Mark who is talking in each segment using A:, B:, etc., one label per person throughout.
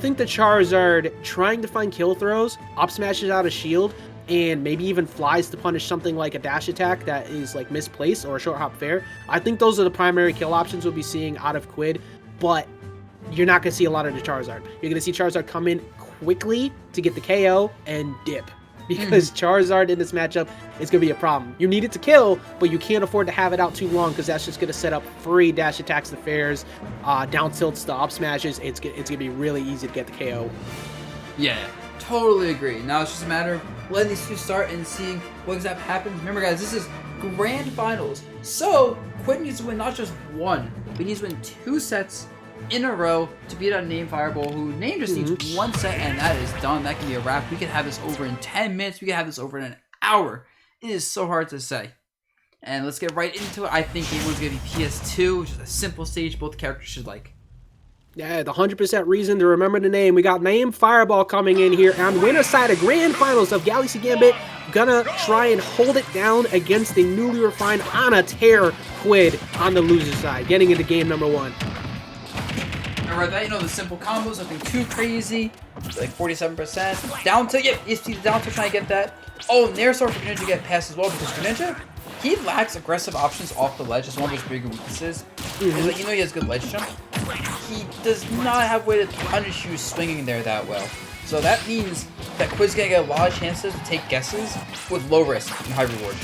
A: think the Charizard trying to find kill throws, up smashes out a shield, and maybe even flies to punish something like a dash attack that is like misplaced or a short hop fair. I think those are the primary kill options we'll be seeing out of Quidd, but you're not going to see a lot of the Charizard. You're going to see Charizard come in quickly to get the KO and dip. Because Charizard in this matchup is going to be a problem. You need it to kill, but you can't afford to have it out too long because that's just going to set up free dash attacks to fairs, down tilts to up smashes. It's going to be really easy to get the KO.
B: Yeah, totally agree. Now it's just a matter of letting these two start and seeing what exactly happens. Remember, guys, this is grand finals. So Quidd needs to win not just one, but he needs to win 2 sets in a row to beat out Namefireball, who Name just needs 1 set, and that is done. That can be a wrap. We could have this over in 10 minutes. We could have this over in an hour. It is so hard to say. And let's get right into it. I think game 1's going to be PS2, which is a simple stage both characters should like.
A: Yeah, the 100% reason to remember the name. We got Namefireball coming in here on winner side of grand finals of Galaxy Gambit. Gonna try and hold it down against the newly refined on a tear Quidd on the loser side, getting into game number 1.
B: Alright, that, you know, the simple combos, nothing too crazy. Like 47%. Down tilt, yep, you see the down tilt trying to get that. Oh, Nair Sword for Greninja get past as well, because Greninja, he lacks aggressive options off the ledge. It's one of his bigger weaknesses. Like, you know he has good ledge jump. He does not have a way to punish you swinging there that well. So that means that Quidd's going to get a lot of chances to take guesses with low risk and high reward.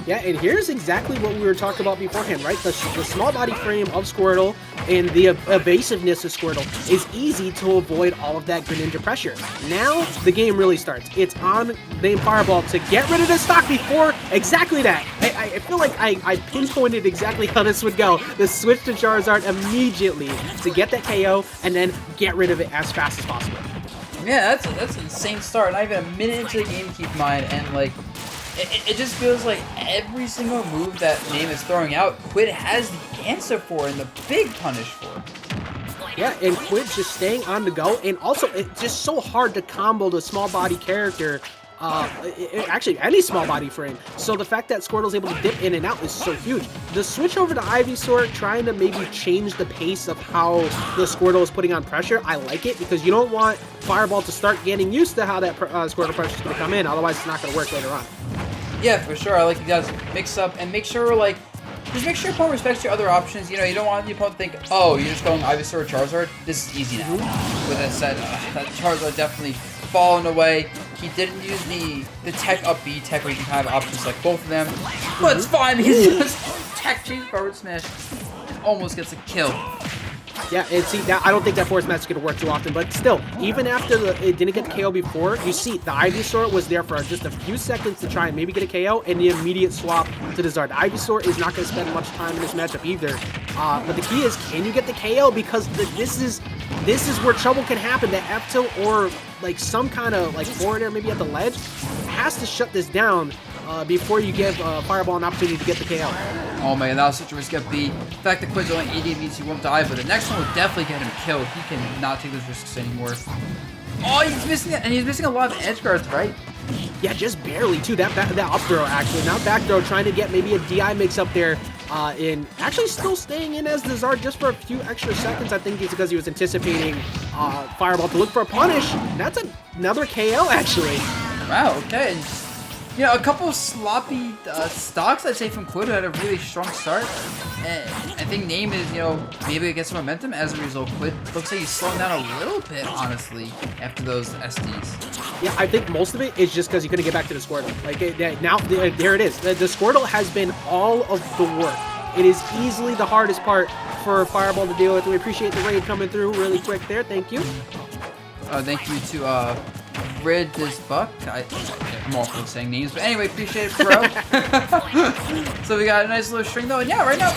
A: Yeah, and here's exactly what we were talking about beforehand, right? The small body frame of Squirtle and the evasiveness of Squirtle is easy to avoid all of that Greninja pressure. Now, the game really starts. It's on Namefireball to get rid of the stock before exactly that. I feel like I pinpointed exactly how this would go. The switch to Charizard immediately to get that KO and then get rid of it as fast as possible.
B: Yeah, that's an insane start. Not even a minute into the game, keep in mind, and like, it just feels like every single move that Name is throwing out, Quidd has the answer for and the big punish for.
A: Yeah, and Quidd's just staying on the go, and also it's just so hard to combo the small body character, actually any small body frame. So the fact that Squirtle's able to dip in and out is so huge. The switch over to Ivysaur, trying to maybe change the pace of how the Squirtle is putting on pressure, I like it, because you don't want Fireball to start getting used to how that Squirtle pressure is going to come in, otherwise it's not going to work later on. Yeah,
B: for sure. I like you guys mix up and make sure, like, just make sure your opponent respects your other options. You know, you don't want your opponent to think, oh, you're just going Ivysaur or Charizard. This is easy now. With that said, that Charizard definitely fallen away. He didn't use the tech up B tech where you can have options like both of them. But it's fine. He's just tech change forward smash. Almost gets a kill.
A: Yeah, and see, I don't think that force match is going to work too often, but still, even after it didn't get the KO before, you see, the Ivysaur was there for just a few seconds to try and maybe get a KO, and the immediate swap to the Zard. Ivysaur is not going to spend much time in this matchup either, but the key is, can you get the KO? Because this is where trouble can happen. That F tilt or like some kind of like forward air maybe at the ledge has to shut this down before you give Fireball an opportunity to get the KO.
B: Oh man, that was such a risk at B. The fact that Quidd's only 80 means he won't die, but the next one will definitely get him killed. He cannot take those risks anymore. Oh, he's missing it, and he's missing a lot of edge guards, right?
A: Yeah, just barely too. That up throw actually, not back throw, trying to get maybe a DI mix up there, and actually still staying in as the Zard just for a few extra seconds. I think it's because he was anticipating Fireball to look for a punish. That's another KO actually.
B: Wow. Okay. You know, a couple of sloppy stocks, I'd say, from Quidd, who had a really strong start. And I think Name is, you know, maybe it gets some momentum as a result. Quidd looks like he's slowing down a little bit, honestly, after those SDs.
A: Yeah, I think most of it is just because he couldn't get back to the Squirtle. Like, now, there it is. The Squirtle has been all of the work. It is easily the hardest part for Fireball to deal with. We appreciate the raid coming through really quick there. Thank you.
B: Thank you to, Rid this buck. I'm awful saying names, but anyway, appreciate it, bro. So we got a nice little string though, and yeah, right now,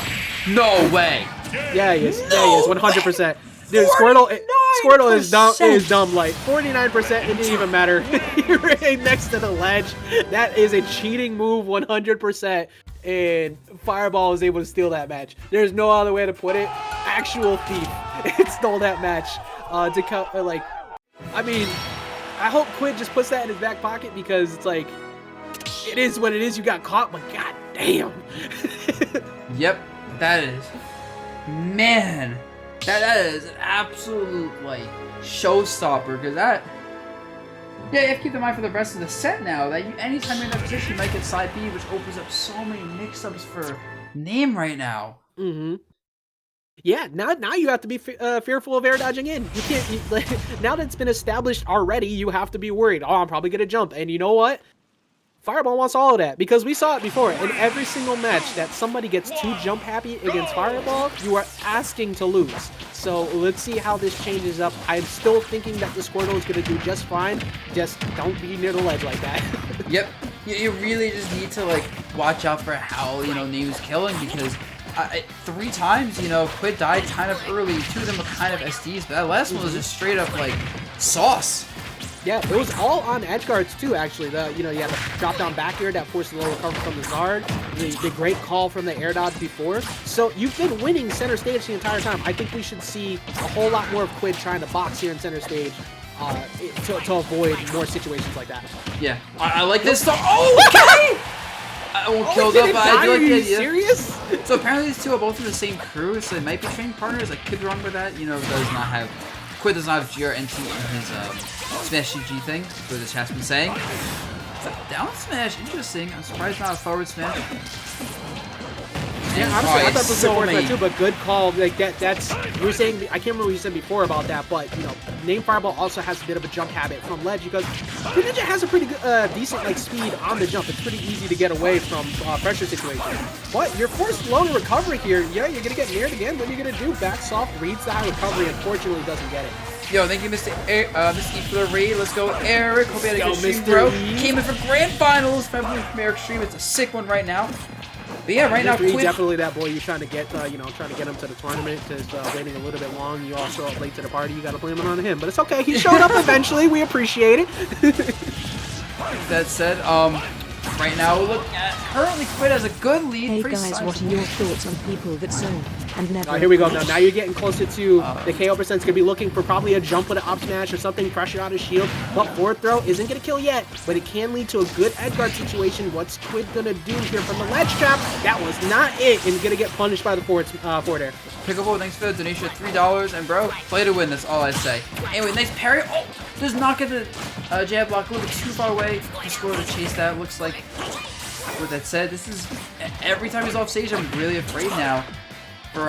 B: no way.
A: Yeah, he is. Yeah, he is. 100%. Dude, Squirtle is dumb light. 49%. It didn't even matter. You're right next to the ledge. That is a cheating move, 100%. And Fireball was able to steal that match. There's no other way to put it. Actual thief. It stole that match. I mean, I hope Quidd just puts that in his back pocket, because it's like, it is what it is. You got caught, but god damn.
B: Yep, that is. Man, That is an absolute, like, showstopper, because that... Yeah, you have to keep in mind for the rest of the set now, that anytime you're in that position, you might get side B, which opens up so many mix-ups for Name right now.
A: Mm-hmm. Yeah, now you have to be fearful of air dodging in. You can't, now that it's been established already, you have to be worried. Oh, I'm probably going to jump. And you know what? Fireball wants all of that, because we saw it before. In every single match that somebody gets too jump happy against Fireball, you are asking to lose. So let's see how this changes up. I'm still thinking that the Squirtle is going to do just fine. Just don't be near the ledge like that.
B: Yep. You really just need to, like, watch out for how, you know, Name's killing, because 3 times, you know, Quidd died kind of early. 2 of them were kind of SDs, but that last one was just straight up, like, sauce.
A: Yeah, it was all on edge guards too, actually. You had the drop down back air that forced a little recovery from the guard. The great call from the air dodge before. So you've been winning center stage the entire time. I think we should see a whole lot more of Quidd trying to box here in center stage to avoid more situations like that.
B: Yeah, I like this stuff. Oh, okay! I won't kill them, but I do like the idea.
A: Are you serious?
B: So apparently these two are both in the same crew, so they might be training partners. I could be wrong with that. You know, Quidd does not have GRNT in his Smash GG thing, that's what the chat's been saying. It's a down smash, interesting. I'm surprised not a forward smash.
A: Yeah, honestly, I thought this was a forward smash too, but good call. Like that's you were saying. I can't remember what you said before about that, but you know, Namefireball also has a bit of a jump habit from ledge because Greninja has a pretty good, decent like speed on the jump. It's pretty easy to get away from pressure situations. But you're forced low to recovery here. Yeah, you're gonna get nared again. What are you gonna do? Back soft, reads the high recovery. Unfortunately, doesn't get it.
B: Yo, thank you, Mr. E for the raid. Let's go, Eric. Hope you had a good stream, bro. Came in for grand finals. February from Eric's stream. It's a sick one right now. But yeah, right now, Quidd...
A: definitely that boy you're trying to get, trying to get him to the tournament. Just waiting a little bit long. You all show up late to the party. You got to blame it on him. But it's okay. He showed up eventually. We appreciate it.
B: That said, right now, look at currently Quidd has a good lead.
C: Hey guys, what are your thoughts on people that serve and never?
A: Here we go. Now you're getting closer to the KO percent's gonna be looking for probably a jump with an up smash or something, pressure out his shield. But forward throw isn't gonna kill yet, but it can lead to a good edge guard situation. What's Quidd gonna do here from the ledge trap? That was not it, and gonna get punished by the forward air.
B: Pickable, thanks for the donation of $3, and bro, play to win. That's all I say. Anyway, nice parry. Oh, does not get the jab block a little bit too far away. The score to chase that looks like. With that said, this is every time he's off stage, I'm really afraid now for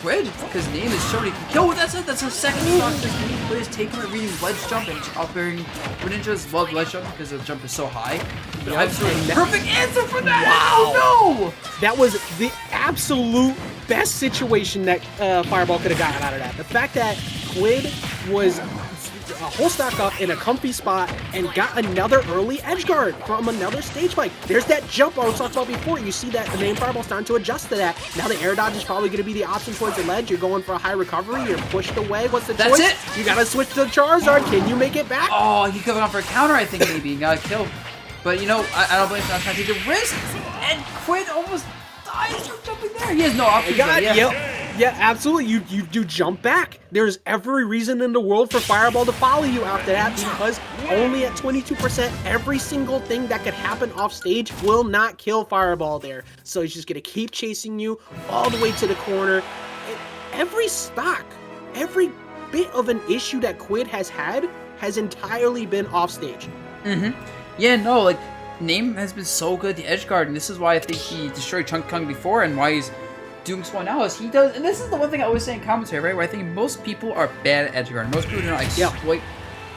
B: Quidd because Name is showing he can kill. With that said, that's a second stock this game. Quidd is taking a reading ledge jump and up-airing. Greninjas love ledge jump because the jump is so high. Perfect answer for that. Wow! Oh, no!
A: That was the absolute best situation that Fireball could have gotten out of that. The fact that Quidd was a whole stock up in a comfy spot and got another early edge guard from another stage fight. There's that jump I was talking about before. You see that the Namefireball's starting to adjust to that. Now the air dodge is probably going to be the option towards the ledge. You're going for a high recovery. You're pushed away. What's the choice?
B: That's it.
A: You got to switch to Charizard. Can you make it back?
B: Oh, he could have gone for a counter, I think, maybe. He got killed. But, you know, I don't blame him. I'm trying to take the risk. And Quidd almost dies from jumping there. He has no options.
A: Yeah, absolutely. You do jump back. There's every reason in the world for Fireball to follow you after that because only at 22%, every single thing that could happen off stage will not kill Fireball there. So he's just going to keep chasing you all the way to the corner. Every stock, every bit of an issue that Quidd has had has entirely been off stage.
B: Yeah, no, like, Name has been so good at the edge guard, and this is why I think he destroyed Chunk Kong before and why he's doing so well now is he does, and this is the one thing I always say in commentary, right, where I think most people are bad at edge guard. Most people do not exploit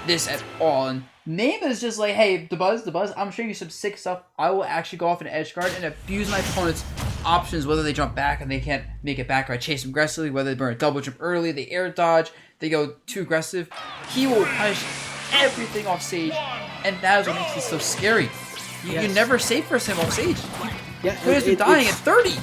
B: this at all, and Name is just like, hey, the buzz, I'm showing you some sick stuff. I will actually go off an edge guard and abuse my opponent's options, whether they jump back and they can't make it back, or I chase them aggressively, whether they burn a double jump early, they air dodge, they go too aggressive. He will punish everything off stage, and that is what makes this so scary. You're never safe for him off stage.
A: Yeah,
B: Quidd has been dying at 30.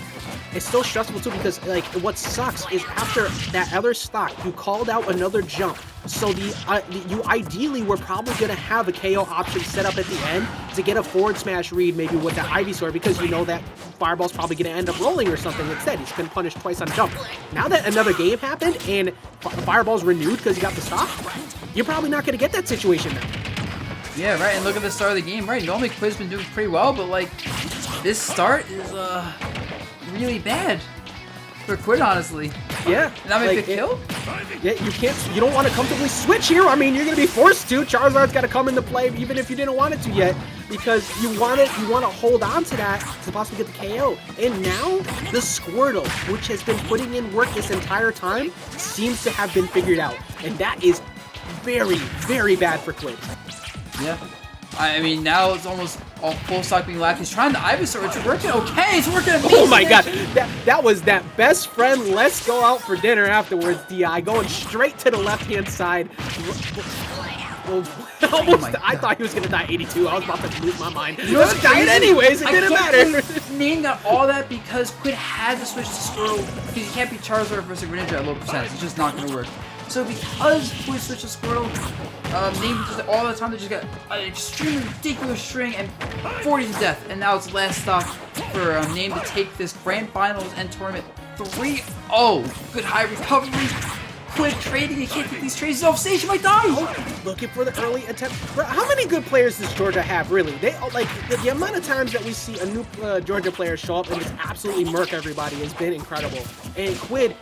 A: It's still stressful too because like what sucks is after that other stock you called out another jump, so you ideally were probably gonna have a KO option set up at the end to get a forward smash read maybe with the Ivysaur because you know that Fireball's probably gonna end up rolling or something instead. He's been punished twice on jump. Now that another game happened and Fireball's renewed because he got the stock, you're probably not gonna get that situation now.
B: Yeah, right, and look at the start of the game, right? Normally Quidd's been doing pretty well, but like this start is really bad for Quidd, honestly.
A: Yeah.
B: Not make
A: like,
B: the kill?
A: Yeah, you don't want to comfortably switch here. I mean, you're going to be forced to. Charizard's got to come into play even if you didn't want it to yet, because you want to hold on to that to possibly get the KO. And now the Squirtle, which has been putting in work this entire time, seems to have been figured out. And that is very, very bad for Quidd.
B: Yeah. I mean, now it's almost all full stock being left. He's trying the Ivysaur. It's working okay. It's working amazing.
A: Oh my god. That was that best friend, let's go out for dinner afterwards, DI. Going straight to the left-hand side. Almost, I thought he was going to die 82. I was about to lose my mind. He was dying anyways. It didn't matter.
B: Name got all that because Quidd had to switch to Squirtle because you can't beat Charizard versus Greninja at low percentage. It's just not going to work. So because Quidd switched to Squirtle, Name just all the time they just got an extremely ridiculous string and 40 to death. And now it's last stock for Name to take this grand finals and tournament 3-0. Good high recovery. Quidd trading, you can't get these trades off stage, you might die!
A: Oh, looking for the early attempt. Bro, how many good players does Georgia have, really? They like the amount of times that we see a new Georgia player show up and just absolutely murk everybody has been incredible. And Quidd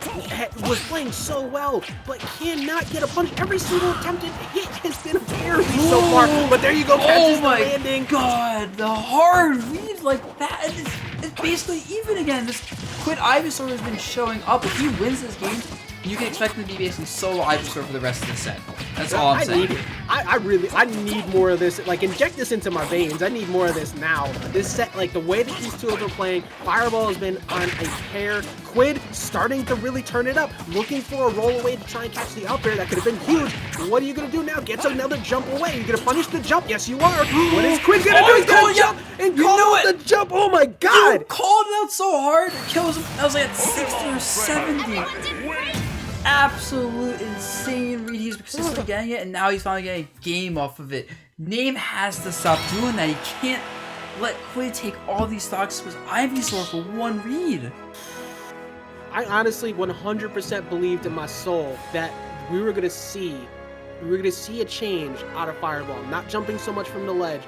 A: was playing so well, but cannot get a punch. Every single attempted hit has been a parry so far. But there you go, catches the landing.
B: God, the hard read like that. It's basically even again. This Quidd Ivysaur has been showing up. If he wins this game, you can expect him to be basically solo Ivysaur for the rest of the set. That's all I'm saying.
A: I need more of this. Like, inject this into my veins. I need more of this now. This set, like, the way that these two have been playing, Fireball has been on a tear. Quidd starting to really turn it up, looking for a roll away to try and catch the up air. That could have been huge. What are you going to do now? Gets another jump away. You're going to punish the jump? Yes, you are. What is Quidd going to do? He's going to jump and call out the jump. Oh, my God.
B: You called it out so hard. It kills him. I was like at 60 or 70. Absolute insane read. He's consistently getting it, and now he's finally getting a game off of it. Name has to stop doing that. He can't let Quidd take all these stocks with Ivysaur for one read.
A: I honestly 100% believed in my soul that we were gonna see a change out of Fireball, not jumping so much from the ledge.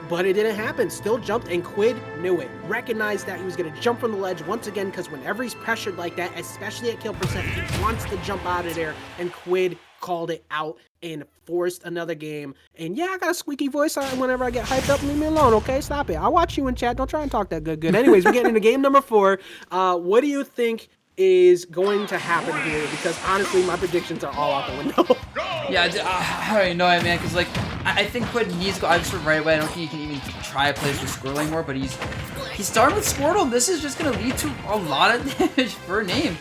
A: But it didn't happen. Still jumped, and Quidd knew it. Recognized that he was going to jump from the ledge once again, because whenever he's pressured like that, especially at kill percent, he wants to jump out of there, and Quidd called it out and forced another game. And yeah, I got a squeaky voice whenever I get hyped up. Leave me alone, okay? Stop it. I'll watch you in chat. Don't try and talk that good. Anyways, we're getting into game number 4. What do you think is going to happen here? Because honestly, my predictions are all out the window.
B: Yeah, I don't even know, man, because like I think Quidd needs to go Ivysaur right away. I don't think he can even try to play with Squirtle anymore, but he's starting with Squirtle. This is just gonna lead to a lot of damage for Name.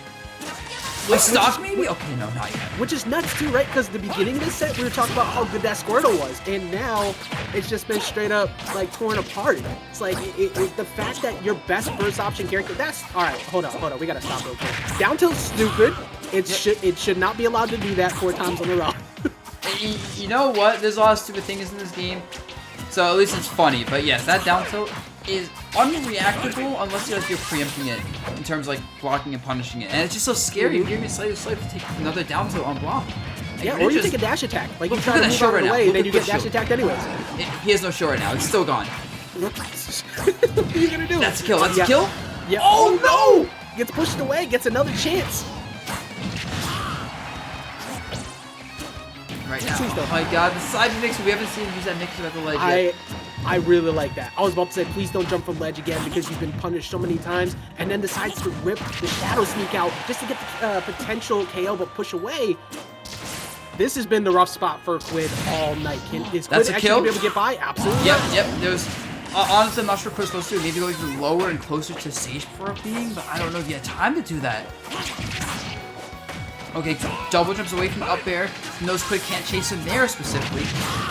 B: Like stock maybe? Okay, no, not yet.
A: Which is nuts too, right? Because the beginning of this set, we were talking about how good that Squirtle was, and now it's just been straight up like torn apart. It's like the fact that your best first option character. That's all right. Hold on. We gotta stop real quick. Down tilt's stupid. It should not be allowed to do that 4 times in a row.
B: You know what? There's a lot of stupid things in this game, so at least it's funny. But yes, that down tilt is unreactable unless you're preempting it in terms of like blocking and punishing it, and it's just so scary. If you're giving Slave to take another down tilt on block.
A: Yeah, or you take a dash attack. Like you try to move out of the way, and then you get dash attacked anyways.
B: He has no shield right now. It's still gone.
A: What are you gonna do?
B: That's a kill. That's a kill.
A: Yeah. Oh no! Gets pushed away. Gets another chance.
B: Right now. Oh my god, the side mix. We haven't seen him use that mix at the ledge yet.
A: I really like that. I was about to say, please don't jump from ledge again because you've been punished so many times, and then decides to rip the Shadow Sneak out just to get the potential KO, but push away. This has been the rough spot for Quidd all night. Is Quidd actually going to be able to get by? Absolutely.
B: Yep. There's honestly, I'm not sure Quidd's supposed to. Maybe go even lower and closer to Sage for a being, but I don't know if you had time to do that. Okay, double jumps away from the up air. Knows Quidd can't chase him there specifically.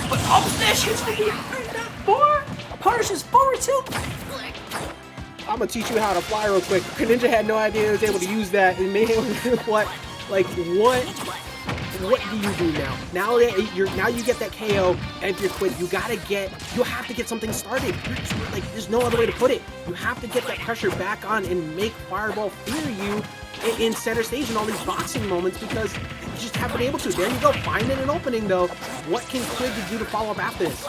B: But up smash hits me behind that bar. Punishes forward tilt.
A: I'm gonna teach you how to fly real quick. Greninja had no idea he was able to use that. And man, what do you do now? Now you get that KO, and if you're Quidd, you have to get something started. Like, there's no other way to put it. You have to get that pressure back on and make Fireball fear you in center stage in all these boxing moments, because you just haven't been able to. There you go, finding an opening though. What can Quidd do to follow up after this?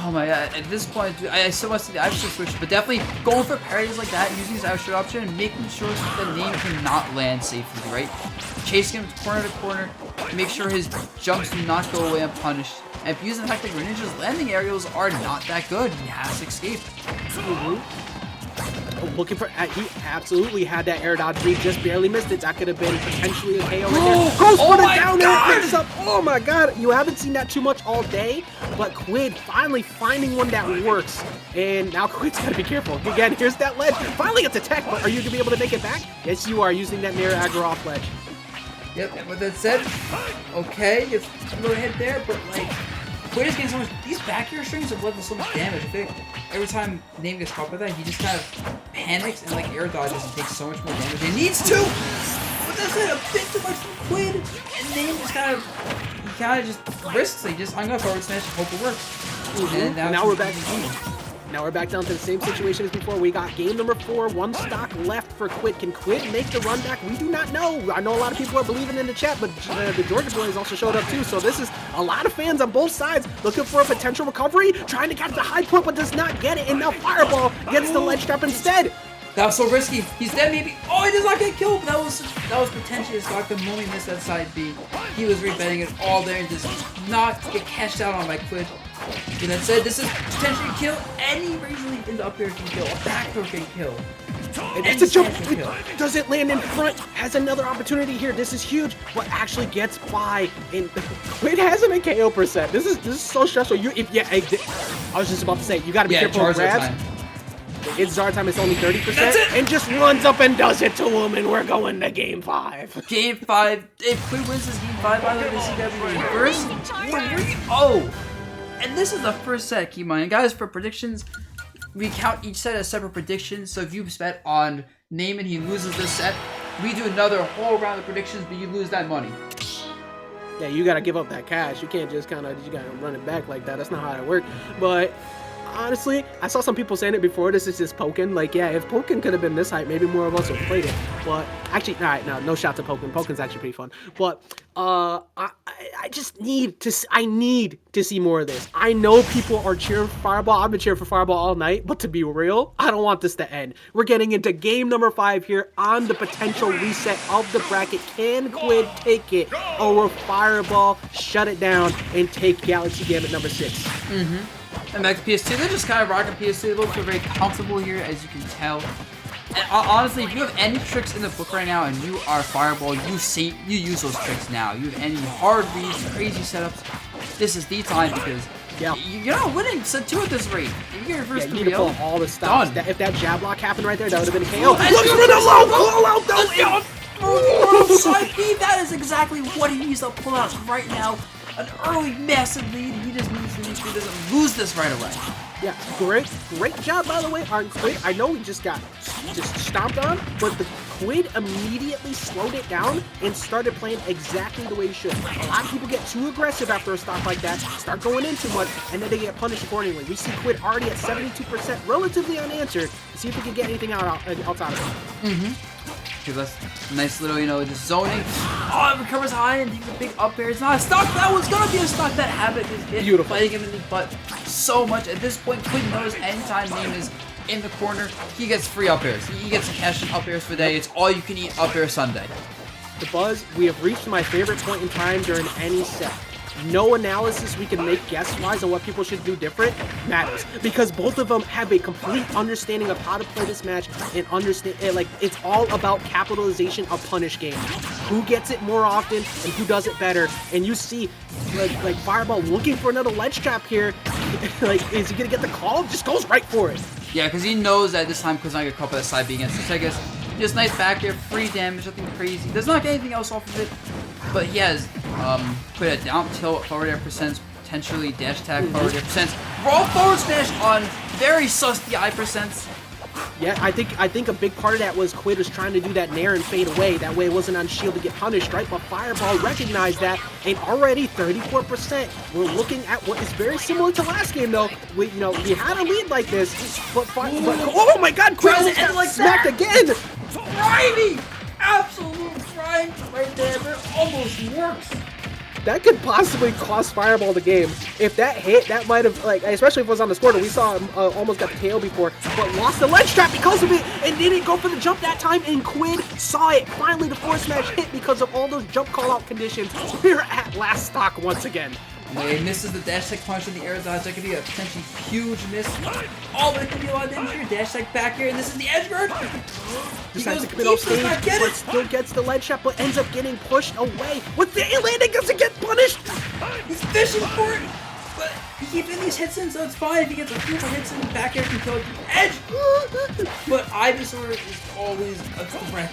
B: Oh my god, at this point, dude, I still want to see the Ice switch, but definitely going for parries like that, using his Ice option, and making sure that the name cannot land safely, right? Chasing him corner to corner, make sure his jumps do not go away unpunished. And using the fact that Greninja's landing aerials are not that good, he has to escape.
A: Looking for, he absolutely had that air dodge read, just barely missed it. That could have been potentially a KO right there. Goes for the down air, picks up. Oh my god, you haven't seen that too much all day, but Quidd finally finding one that works. And now Quidd's gotta be careful. Again, here's that ledge. Finally gets attacked, but are you gonna be able to make it back? Yes, you are, using that Nair aggro off ledge.
B: Yep, and with that said, okay, gets a little hit there, but like, Quidd is getting so much, these back air strings have led to so much damage. I think every time Name gets caught by that, he just kind of panics and like air dodges and takes so much more damage. He needs to! But that's it, a bit too much from Quidd, and Name just kind of just risks it. He just hung up forward smash and hope it works. And
A: now we're back. Now we're back down to the same situation as before. We got game number 4, 1 stock left for Quidd. Can Quidd make the run back? We do not know. I know a lot of people are believing in the chat, but the Georgia boys also showed up too. So this is a lot of fans on both sides looking for a potential recovery, trying to catch the high point, but does not get it. And now Fireball gets the ledge trap instead.
B: That was so risky. He's dead maybe. Oh, he does not get killed. That was potentially a stock. The moment he missed that side B, he was rebetting it all there and just not get cashed out on by Quidd. And that said, this is potentially a kill. Any razor leap in the up air can kill. A back throw can kill.
A: It's a jump. Does it land in front? Has another opportunity here. This is huge, but actually gets by. And Quidd has him in KO percent. This is so stressful. I was just about to say, you got to be careful with grabs. It's Zard time. It's only 30%, and just runs up and does it to him, and we're going to game 5.
B: Game 5. If Quidd wins this game 5, by the way, this is gonna be the first 3-0. And this is the first set. Keep in mind, guys. For predictions, we count each set as separate predictions. So if you bet on Name and he loses this set, we do another whole round of predictions, but you lose that money.
A: Yeah, you gotta give up that cash. You can't just you gotta run it back like that. That's not how it works. But honestly, I saw some people saying it before. This is just Pokken. Like, yeah, if Pokken could have been this hype, maybe more of us would have played it. But actually, all right, no shot to Pokken. Pokken's actually pretty fun. But I just need to. I need to see more of this. I know people are cheering for Fireball. I've been cheering for Fireball all night. But to be real, I don't want this to end. We're getting into game number 5 here on the potential reset of the bracket. Can Quidd take it, or will Fireball shut it down and take Galaxy Gambit number 6?
B: And back to PS2, they're just kind of rocking PS2. They look very comfortable here, as you can tell. And honestly, if you have any tricks in the book right now and you are Fireball, you use those tricks now. You have any hard reads, crazy setups, this is the time because you're not winning set 2 at this rate. If you get your first 3-0,
A: you need to pull all the stops. If that jab block happened right there, that would have been a KO.
B: Looks for the low pull out though. Side B, that is exactly what he needs to pull out right now. An early massive lead. He just needs to make sure he doesn't lose this right away.
A: Yeah, great job by the way on Quidd. I know he just got stomped on, but the Quidd immediately slowed it down and started playing exactly the way he should. A lot of people get too aggressive after a stop like that, start going in too much, and then they get punished accordingly. We see Quidd already at 72%, relatively unanswered. See if we can get anything outside of it.
B: That's nice little, just zoning. Oh, it recovers high and takes a big up air. It's not a stock. That was gonna be a stock. That habit is hit, fighting him in the butt so much. At this point, Quidd knows anytime Name is in the corner, he gets free up airs. He gets cash in up airs for the day. It's all you can eat up air Sunday.
A: The Buzz, we have reached my favorite point in time during any set. No analysis we can make guess-wise on what people should do different matters, because both of them have a complete understanding of how to play this match and understand it. Like, it's all about capitalization of punish games. Who gets it more often and who does it better? And you see, like Fireball looking for another ledge trap here. Like, is he gonna get the call? Just goes right for it.
B: Yeah, because he knows that this time Quidd's not gonna caught by the side B against this. I guess just nice back here, free damage, nothing crazy. Does not get anything else off of it. But he has put a down tilt, forward air percents, potentially dash attack, forward air percents, raw forward smash on very sus DI percents.
A: Yeah, I think a big part of that was Quidd was trying to do that nair and fade away. That way it wasn't on shield to get punished, right? But Fireball recognized that, and already 34%. We're looking at what is very similar to last game, though. We had a lead like this, but oh my God, Quidd got like smacked again.
B: Thriving! Absolute thriving right there, but it almost works.
A: that could possibly cost Fireball the game. If that hit, that might have, like, especially if it was on the scorner. We saw him almost got the KO before, but lost the ledge trap because of it, and didn't go for the jump that time, and Quidd saw it. Finally, the forward smash hit because of all those jump call-out conditions. We're at last stock once again.
B: He misses the dash tech punch in the air dodge. That could be a potentially huge miss. Oh, but it could be a lot of damage here. Dash tech back here, and this is the edge guard. He
A: Decides
B: goes
A: to commit off
B: deep, does
A: stage,
B: not get
A: but
B: it.
A: still gets the ledge shot, but ends up getting pushed away. With the landing, doesn't get punished.
B: He's fishing for it, but he keeps getting these hits in, so it's fine. If he gets a few more hits in, back air can kill the edge. But Ivysaur is always a threat.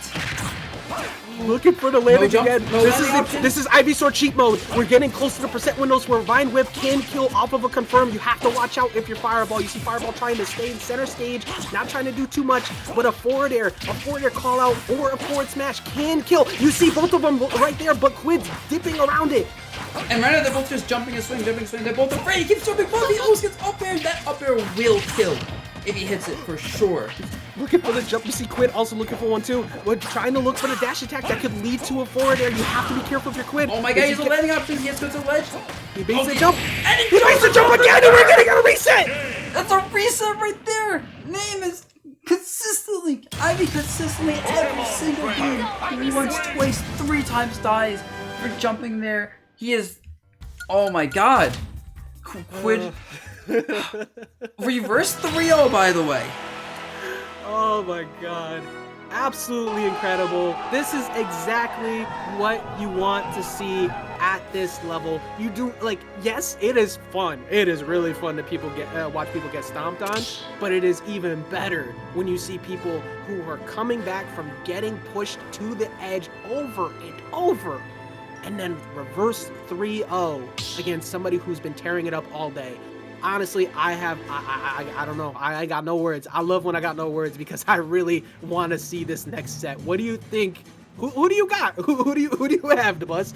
A: Looking for the landing
B: jump,
A: again.
B: no landing
A: This is Ivysaur cheat mode. We're getting close to the percent windows where Vine Whip can kill off of a confirm. You have to watch out if you're Fireball. You see Fireball trying to stay in center stage, not trying to do too much, but a forward air call out, or a forward smash can kill. You see both of them right there, but Quidd's dipping around it.
B: And right now they're both just jumping and swinging, jumping and swinging. They're both afraid. He keeps jumping, but he almost gets up air. That up air will kill if he hits it for sure.
A: Looking for the jump. You see Quidd also looking for one too. We're trying to look for the dash attack that could lead to a forward air. You have to be careful if you're Quidd.
B: Oh my god, he's a landing option. He has to go to the ledge.
A: He baits the jump.
B: And
A: He baits the jump again, and we're getting a reset.
B: That's a reset right there. Name is consistently, consistently every single game. He once, twice, 3 times dies for jumping there. He is, oh my god. Quidd. Reverse 3-0, by the way.
A: Oh my god. Absolutely incredible. This is exactly what you want to see at this level. You do, like, yes, it is fun. It is really fun to watch people get stomped on, but it is even better when you see people who are coming back from getting pushed to the edge over and over, and then reverse 3-0 against somebody who's been tearing it up all day. Honestly, I don't know. I got no words. I love when I got no words because I really want to see this next set. What do you think? Who do you got? Who do you have, the buzz?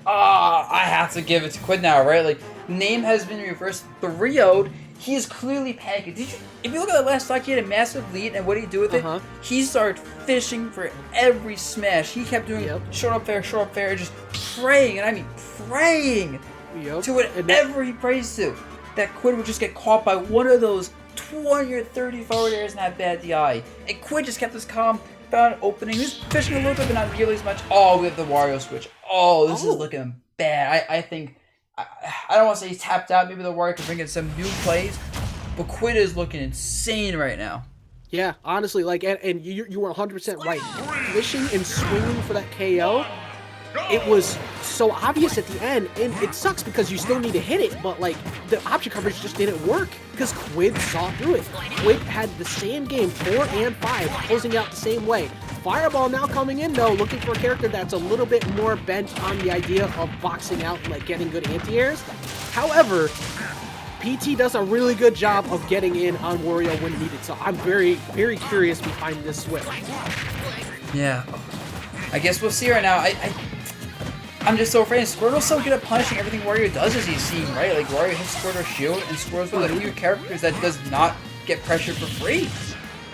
B: I have to give it to Quidd now, right? Like, Name has been reversed 3-0'd. He is clearly panicking. If you look at the last stock, he had a massive lead, and what did he do with it? He started fishing for every smash. He kept doing short up fair, just praying, and I mean praying to whatever he prays to, that Quidd would just get caught by one of those 20 or 30 forward airs in that bad DI. And Quidd just kept his calm, found an opening. He was fishing a little bit, but not nearly as much. Oh, we have the Wario switch. Oh, this is looking bad. I think, I don't want to say he's tapped out. Maybe the Wario can bring in some new plays, but Quidd is looking insane right now.
A: Yeah, honestly, like, and you were 100% right. Fishing and swinging for that KO, it was so obvious at the end, and it sucks because you still need to hit it, but like the option coverage just didn't work because Quidd saw through it. Quidd had the same game 4 and 5, closing out the same way. Fireball now coming in though, looking for a character that's a little bit more bent on the idea of boxing out and like getting good anti-airs. However, PT does a really good job of getting in on Wario when needed, so I'm very, very curious behind this switch.
B: Yeah, I guess we'll see right now. I'm just so afraid. Squirtle's so good at punishing everything Wario does, as he's seeing, right? Like, Wario hits Squirtle's shield, and Squirtle's one of the few characters that does not get pressured for free.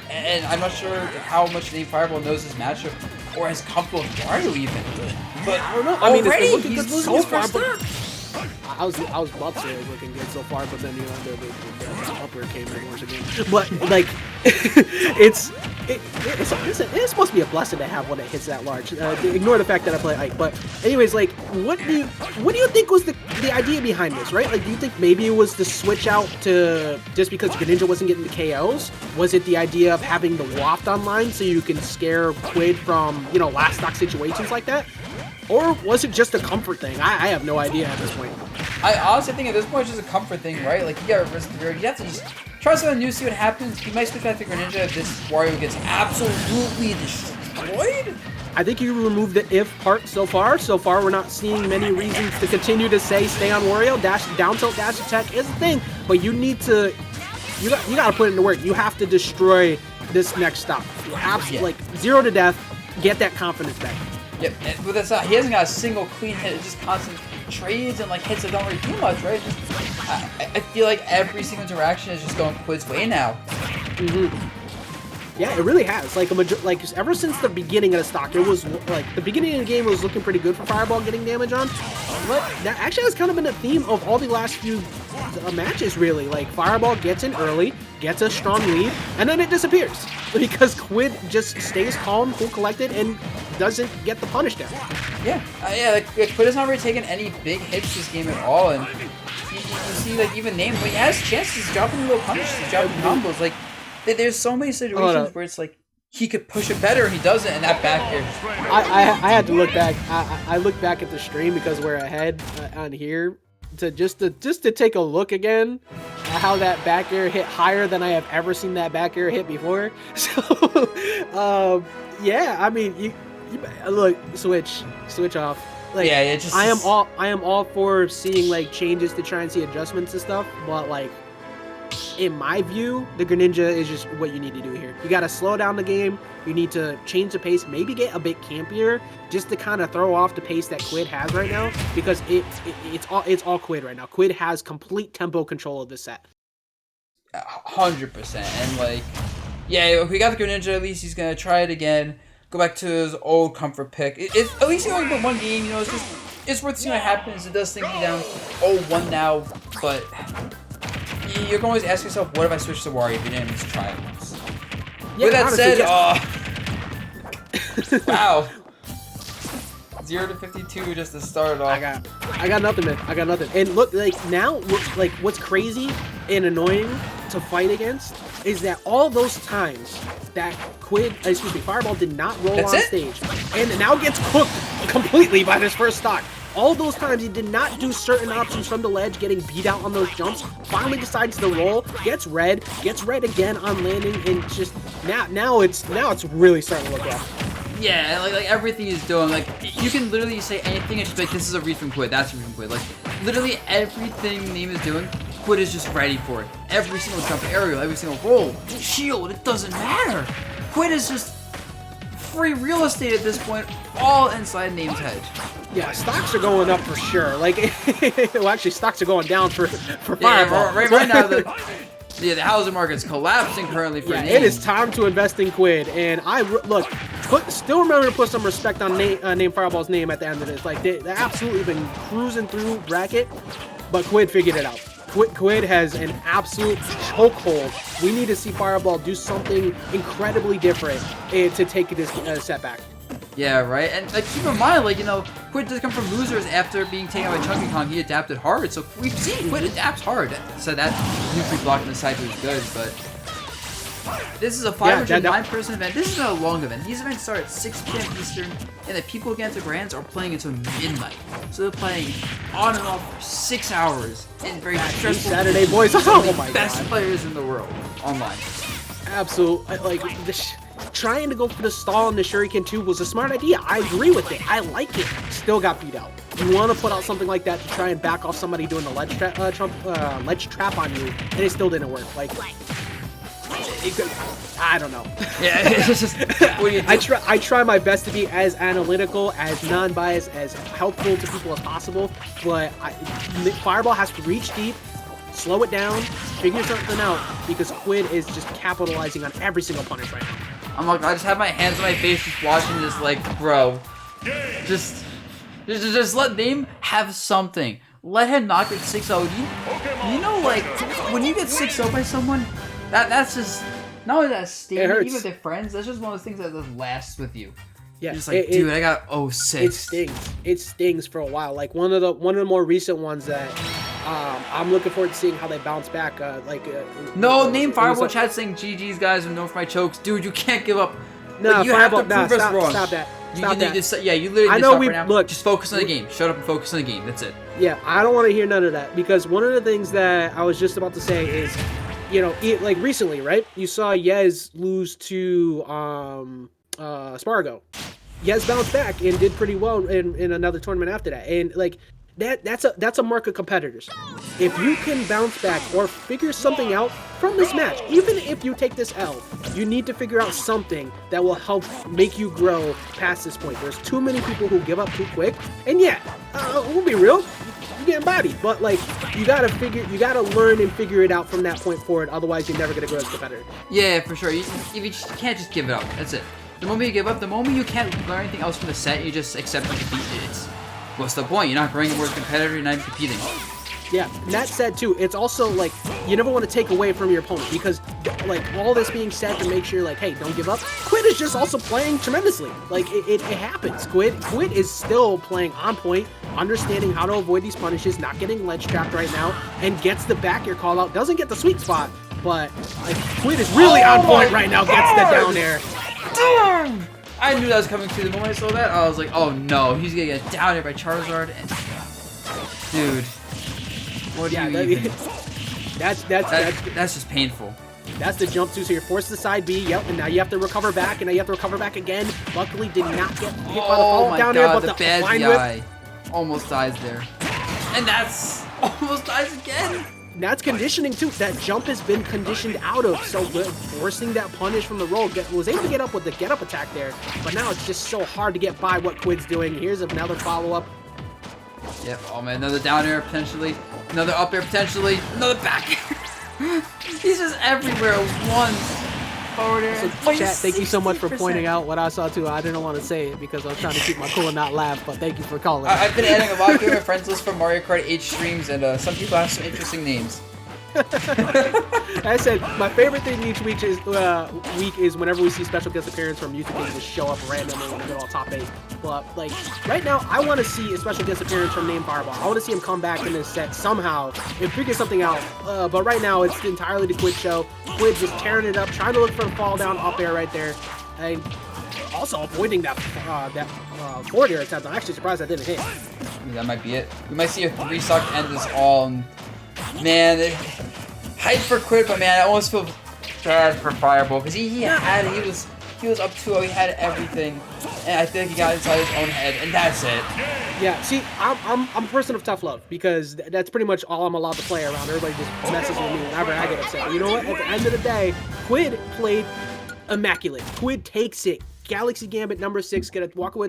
B: And I'm not sure how much Namefireball knows his matchup, or is comfortable with Wario even. But
A: I don't know. I mean,
B: already,
A: looking
B: he's
A: good
B: losing
A: so
B: his
A: far,
B: first
A: but
B: start.
A: I was about to say it was looking good so far, but then you know the upper came in once again. But like, it's supposed to be a blessing to have one that hits that large. Ignore the fact that I play Ike, but anyways, like, what do you think was the idea behind this, right? Like, do you think maybe it was the switch out to just because Greninja wasn't getting the KOs? Was it the idea of having the waft online so you can scare Quidd from, you know, last stock situations like that? Or was it just a comfort thing? I have no idea at this point.
B: I honestly think at this point it's just a comfort thing, right? Like, you gotta risk the road. You have to just try something new, see what happens. You might switch back to Greninja if this Wario gets absolutely destroyed.
A: I think you removed the if part so far. So far, we're not seeing many reasons to continue to say stay on Wario. Down tilt dash attack is a thing, but you need to, you got to put it into work. You have to destroy this next stop. You absolutely, like, 0 to death, get that confidence back.
B: Yep, but that's not, he hasn't got a single clean hit. It's just constant trades and like hits that don't really do much, right? I feel like every single interaction is just going Quidd's way now.
A: Yeah, it really has. Like ever since the beginning of the stock, it was like the beginning of the game was looking pretty good for Fireball getting damage on. But that actually has kind of been a theme of all the last few matches, really. Like Fireball gets in early, gets a strong lead, and then it disappears because Quidd just stays calm, cool, collected, and doesn't get the punish down.
B: Yeah, like Quidd has not really taken any big hits this game at all, and you see like even Name, when he has chances, he's dropping little punishes, he's dropping combos. Like there's so many situations where it's like he could push it better, and he doesn't, and that back air.
A: I had to look back. I looked back at the stream because we're ahead on here to just to take a look again at how that back air hit higher than I have ever seen that back air hit before. So, yeah, I mean, you look, switch off. Like,
B: yeah, it just
A: I am all for seeing like changes to try and see adjustments and stuff, but like in my view, the Greninja is just what you need to do here. You got to slow down the game. You need to change the pace, maybe get a bit campier, just to kind of throw off the pace that Quidd has right now, because it's all Quidd right now. Quidd has complete tempo control of this set.
B: 100%, and like, yeah, if we got the Greninja, at least he's gonna try it again. Go back to his old comfort pick. At least he only put one game, you know. It's worth seeing what happens. It does think me down 0-1 now, but you can always ask yourself, what if I switch to Wario if you didn't just try it once? Yeah, with that honestly, said, wow. 0 to 52 just to start off.
A: I got nothing, man. I got nothing. And look, like now, like what's crazy and annoying to fight against is that all those times that Fireball did not roll on stage and now gets cooked completely by this first stock. All those times he did not do certain options from the ledge, getting beat out on those jumps, finally decides to roll, gets red again on landing, and just now it's really starting to look rough.
B: Yeah, like everything he's doing, like you can literally say anything and just be like, this is a read from Quidd, that's a read from Quidd. Like literally everything Name is doing, Quidd is just ready for it. Every single jump, aerial, every single roll, shield, it doesn't matter. Quidd is just free real estate at this point, all inside Name's head.
A: Yeah, stocks are going up for sure. Like, well, actually, stocks are going down for Fireball.
B: Yeah, right now the housing market's collapsing currently for Name.
A: It is time to invest in Quidd, and still remember to put some respect on Namefireball's name at the end of this. Like, they absolutely been cruising through bracket, but Quidd figured it out. Quidd has an absolute chokehold. We need to see Fireball do something incredibly different to take this setback.
B: Yeah, right. And like, keep in mind, like, you know, Quidd does come from losers after being taken by Chunky Kong. He adapted hard, so we've seen Quidd adapts hard. So that nuclear block on the side was good, but this is a 509-person event. This is a long event. These events start at 6 p.m. Eastern, and the people against the Grands are playing until midnight. So they're playing on and off for 6 hours in very stressful
A: Saturday, boys. Oh my god.
B: Best players in the world online.
A: Absolutely. Like, trying to go for the stall on the Shuriken 2 was a smart idea. I agree with it. I like it. Still got beat out. You want to put out something like that to try and back off somebody doing the ledge trap on you, and it still didn't work. Like, I don't know. Yeah, it's just I try my best to be as analytical, as non-biased, as helpful to people as possible, but Fireball has to reach deep, slow it down, figure something out, because Quidd is just capitalizing on every single punish right now.
B: I'm like, I just have my hands on my face just watching this, like, bro, just let Name have something. Let him knock it 6-0. You know, like, when you get 6-0 by someone, that's just, not only that stings, even if they're friends, that's just one of those things that just lasts with you. Yeah, just like, dude, I got 0-6.
A: It stings. It stings for a while. Like, one of the more recent ones that I'm looking forward to seeing how they bounce back.
B: Namefireball chat saying GG's guys are known for my chokes. Dude, you can't give up.
A: No,
B: like, you have to prove us wrong.
A: Stop that.
B: You literally just stop right now. Look, just focus on the game. Shut up and focus on the game. That's it.
A: Yeah, I don't want to hear none of that, because one of the things that I was just about to say is, you know, like recently, right? You saw Yez lose to Spargo. Yez bounced back and did pretty well in another tournament after that, and like that's a mark of competitors. If you can bounce back or figure something out from this match, even if you take this L, you need to figure out something that will help make you grow past this point. There's too many people who give up too quick, and yeah, we'll be real, you're getting savvy, but like you gotta learn and figure it out from that point forward. Otherwise, you're never gonna grow as a competitor.
B: Yeah, for sure. You can't just give it up. That's it. The moment you give up, the moment you can't learn anything else from the set, you just accept defeat. What's the point? You're not growing more as a competitor. You're not even competing.
A: Yeah, and that said too, it's also like you never want to take away from your opponent because like all this being said to make sure like, hey, don't give up. Quidd is just also playing tremendously. Like it happens. Quidd is still playing on point, understanding how to avoid these punishes, not getting ledge trapped right now, and gets the back air call out. Doesn't get the sweet spot, but like Quidd is really on point right now. Gets the down air.
B: Darn! I knew that was coming too. The moment I saw that, I was like, oh no, he's gonna get down air by Charizard. And dude. What do you even... That's just painful.
A: That's the jump too, so you're forced to side B, yep, and now you have to recover back, and now you have to recover back again. Luckily did not get hit by the fall down there, but the
B: bad
A: line
B: whip almost dies there. And that's almost dies again.
A: That's conditioning too. That jump has been conditioned out of, so good. Forcing that punish from the roll, was able to get up with the get up attack there, but now it's just so hard to get by what Quidd's doing. Here's another follow-up.
B: Yep, oh man, another down air potentially, another up air potentially, another back air. He's just everywhere at once. Forward air.
A: So, chat, thank you so much for pointing out what I saw too. I didn't want to say it because I was trying to keep my cool and not laugh, but thank you for calling.
B: I've been adding a lot to my friends list for Mario Kart 8 streams, and some people have some interesting names.
A: I said my favorite thing each week is whenever we see special guest appearance from YouTube games just show up randomly when we get all top 8. But like right now, I want to see a special guest appearance from Namefireball. I want to see him come back in this set somehow and figure something out. But right now, it's entirely the Quidd show. Quidd just tearing it up, trying to look for the fall down up air right there, and also avoiding that forward air attempt. I'm actually surprised that didn't hit.
B: That might be it. We might see a 3-stock end this all. Man, hype for Quidd, but man, I almost feel bad for Fireball because he had it. He was up 2-0. He had everything, and I feel like he got inside his own head, and that's it.
A: Yeah, see, I'm a person of tough love because that's pretty much all I'm allowed to play around. Everybody just messes with me whenever I get upset. But you know what? At the end of the day, Quidd played immaculate. Quidd takes it. Galaxy Gambit number 6, gonna walk away.